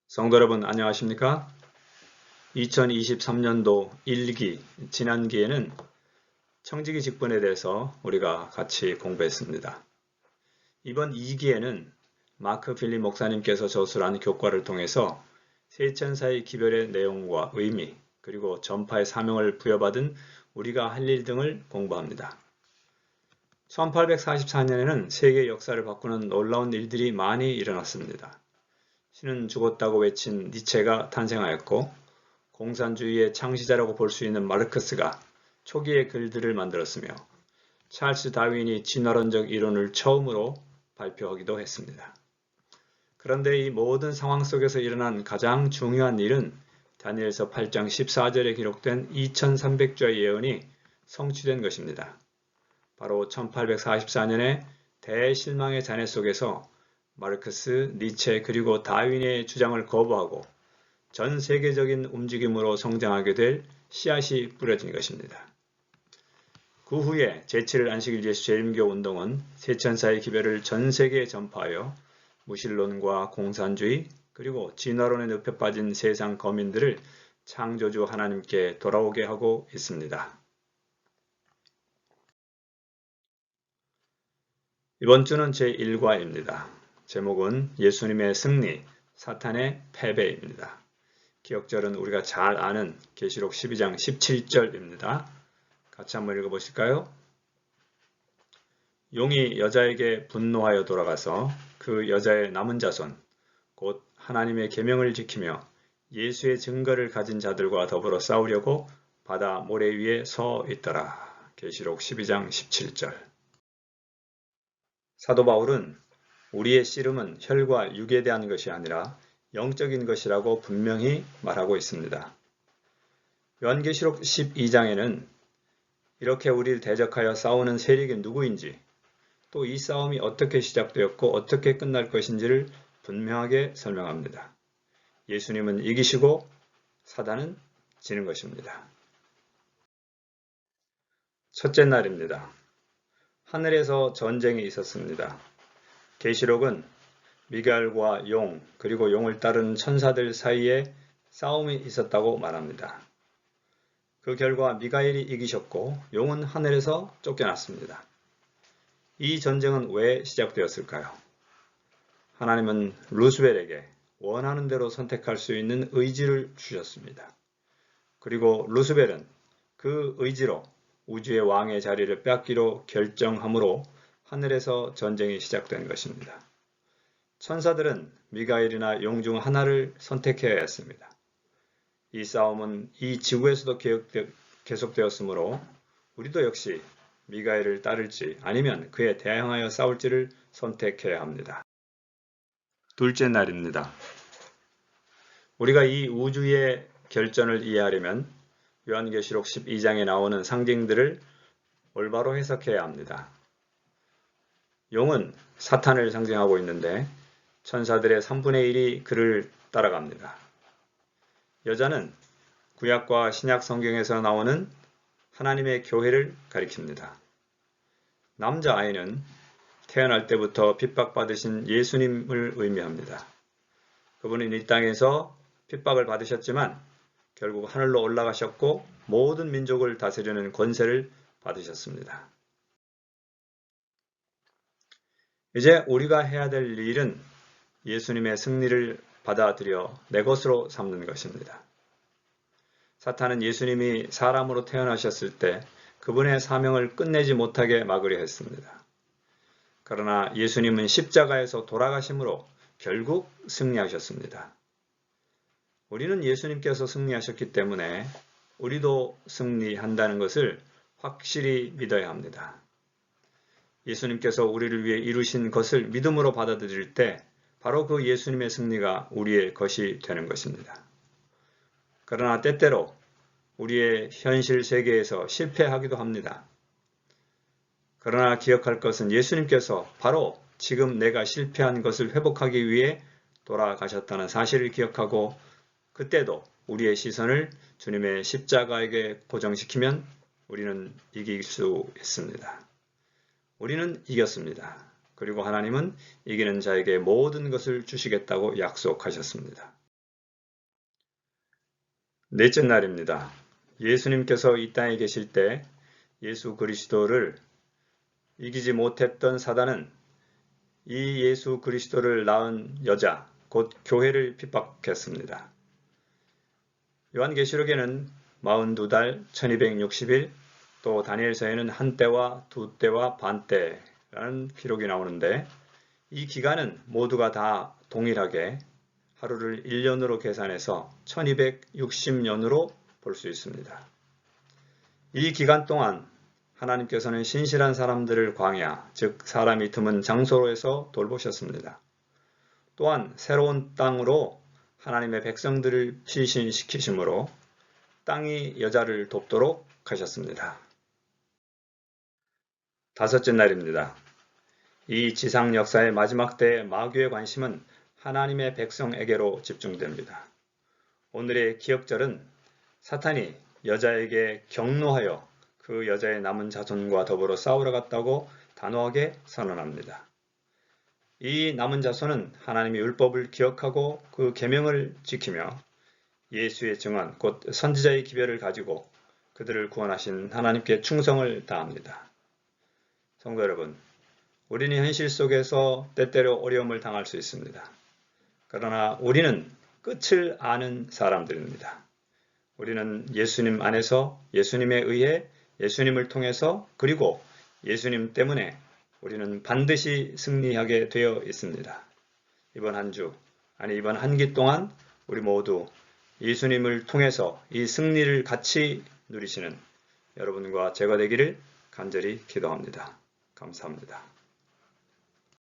성도 여러분 안녕하십니까? 2023년도 1기 지난기에는 청지기 직분에 대해서 우리가 같이 공부했습니다. 이번 2기에는 마크 필립 목사님께서 저술한 교과를 통해서 세천사의 기별의 내용과 의미 그리고 전파의 사명을 부여받은 우리가 할 일 등을 공부합니다. 1844년에는 세계 역사를 바꾸는 놀라운 일들이 많이 일어났습니다. 신은 죽었다고 외친 니체가 탄생하였고 공산주의의 창시자라고 볼 수 있는 마르크스가 초기의 글들을 만들었으며 찰스 다윈이 진화론적 이론을 처음으로 발표하기도 했습니다. 그런데 이 모든 상황 속에서 일어난 가장 중요한 일은 다니엘서 8장 14절에 기록된 2300조의 예언이 성취된 것입니다. 바로 1844년에 대실망의 잔해 속에서 마르크스, 니체 그리고 다윈의 주장을 거부하고 전 세계적인 움직임으로 성장하게 될 씨앗이 뿌려진 것입니다. 그 후에 제7일 안식일 예수 재림교 운동은 세천사의 기별을 전 세계에 전파하여 무신론과 공산주의 그리고 진화론에 늪에 빠진 세상 거민들을 창조주 하나님께 돌아오게 하고 있습니다. 이번 주는 제1과입니다. 제목은 예수님의 승리, 사탄의 패배입니다. 기억절은 우리가 잘 아는 계시록 12장 17절입니다. 같이 한번 읽어보실까요? 용이 여자에게 분노하여 돌아가서 그 여자의 남은 자손, 곧 하나님의 계명을 지키며 예수의 증거를 가진 자들과 더불어 싸우려고 바다 모래 위에 서 있더라. 계시록 12장 17절. 사도 바울은 우리의 씨름은 혈과 육에 대한 것이 아니라 영적인 것이라고 분명히 말하고 있습니다. 요한계시록 12장에는 이렇게 우리를 대적하여 싸우는 세력이 누구인지 또 이 싸움이 어떻게 시작되었고 어떻게 끝날 것인지를 분명하게 설명합니다. 예수님은 이기시고 사단은 지는 것입니다. 첫째 날입니다. 하늘에서 전쟁이 있었습니다. 계시록은 미갈과 용 그리고 용을 따르는 천사들 사이에 싸움이 있었다고 말합니다. 그 결과 미가엘이 이기셨고 용은 하늘에서 쫓겨났습니다. 이 전쟁은 왜 시작되었을까요? 하나님은 루스벨에게 원하는 대로 선택할 수 있는 의지를 주셨습니다. 그리고 루스벨은 그 의지로 우주의 왕의 자리를 뺏기로 결정함으로 하늘에서 전쟁이 시작된 것입니다. 천사들은 미가엘이나 용 중 하나를 선택해야 했습니다. 이 싸움은 이 지구에서도 계속되었으므로 우리도 역시 미가엘을 따를지 아니면 그에 대항하여 싸울지를 선택해야 합니다. 둘째 날입니다. 우리가 이 우주의 결전을 이해하려면 요한계시록 12장에 나오는 상징들을 올바로 해석해야 합니다. 용은 사탄을 상징하고 있는데 천사들의 3분의 1이 그를 따라갑니다. 여자는 구약과 신약 성경에서 나오는 하나님의 교회를 가리킵니다. 남자아이는 태어날 때부터 핍박받으신 예수님을 의미합니다. 그분은 이 땅에서 핍박을 받으셨지만 결국 하늘로 올라가셨고 모든 민족을 다스리는 권세를 받으셨습니다. 이제 우리가 해야 될 일은 예수님의 승리를 받아들여 내 것으로 삼는 것입니다. 사탄은 예수님이 사람으로 태어나셨을 때 그분의 사명을 끝내지 못하게 막으려 했습니다. 그러나 예수님은 십자가에서 돌아가심으로 결국 승리하셨습니다. 우리는 예수님께서 승리하셨기 때문에 우리도 승리한다는 것을 확실히 믿어야 합니다. 예수님께서 우리를 위해 이루신 것을 믿음으로 받아들일 때 바로 그 예수님의 승리가 우리의 것이 되는 것입니다. 그러나 때때로 우리의 현실 세계에서 실패하기도 합니다. 그러나 기억할 것은 예수님께서 바로 지금 내가 실패한 것을 회복하기 위해 돌아가셨다는 사실을 기억하고 그때도 우리의 시선을 주님의 십자가에게 고정시키면 우리는 이길 수 있습니다. 우리는 이겼습니다. 그리고 하나님은 이기는 자에게 모든 것을 주시겠다고 약속하셨습니다. 넷째 날입니다. 예수님께서 이 땅에 계실 때 예수 그리스도를 이기지 못했던 사단은 이 예수 그리스도를 낳은 여자, 곧 교회를 핍박했습니다. 요한계시록에는 42달 1260일, 또 다니엘서에는 한 때와 두 때와 반 때라는 기록이 나오는데, 이 기간은 모두가 다 동일하게 하루를 1년으로 계산해서 1260년으로 볼 수 있습니다. 이 기간 동안 하나님께서는 신실한 사람들을 광야, 즉 사람이 드문 장소로에서 돌보셨습니다. 또한 새로운 땅으로 하나님의 백성들을 피신시키심으로 땅이 여자를 돕도록 하셨습니다. 다섯째 날입니다. 이 지상 역사의 마지막 때의 마귀의 관심은 하나님의 백성에게로 집중됩니다. 오늘의 기억절은 사탄이 여자에게 경노하여 그 여자의 남은 자손과 더불어 싸우러 갔다고 단호하게 선언합니다. 이 남은 자손은 하나님의 율법을 기억하고 그 계명을 지키며 예수의 증언, 곧 선지자의 기별을 가지고 그들을 구원하신 하나님께 충성을 다합니다. 성도 여러분, 우리는 현실 속에서 때때로 어려움을 당할 수 있습니다. 그러나 우리는 끝을 아는 사람들입니다. 우리는 예수님 안에서, 예수님에 의해, 예수님을 통해서, 그리고 예수님 때문에 우리는 반드시 승리하게 되어 있습니다. 이번 한 주, 이번 한 기 동안 우리 모두 예수님을 통해서 이 승리를 같이 누리시는 여러분과 제가 되기를 간절히 기도합니다. 감사합니다.